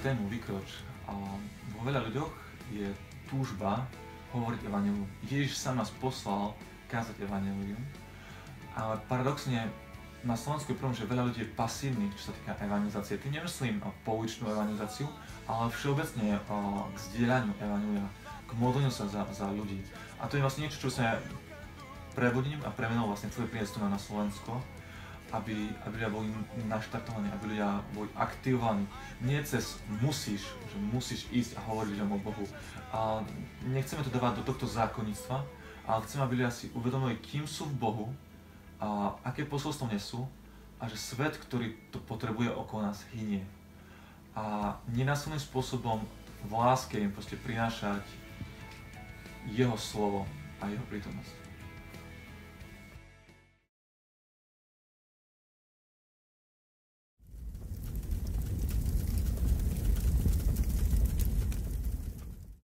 tému Vykroč. Vo veľa ľuďoch je túžba hovoriť evanjelium. Ježiš sám nás poslal kázať evanjelium, ale paradoxne na Slovensku je problém, že veľa ľudí je pasívnych, čo sa týka evangelizácie. Tým nemyslím pouličnú evangelizáciu, ale všeobecne k zdieľaniu evanjelia, k modleniu sa za ľudí. A to je vlastne niečo, čo sa prebudím a premenil vlastne celý priestor na Slovensko, aby ľudia boli naštartovaní, aby ľudia boli aktivovaní. Nie cez musíš, že musíš ísť a hovoriť ľuďom o Bohu. A nechceme to dávať do tohto zákonníctva, ale chceme, aby ľudia si uvedomili, kým sú v Bohu, a aké posolstvo nesú a že svet, ktorý to potrebuje okolo nás, hynie. A nenásilným spôsobom v láske im proste prinášať jeho slovo a jeho prítomnosť.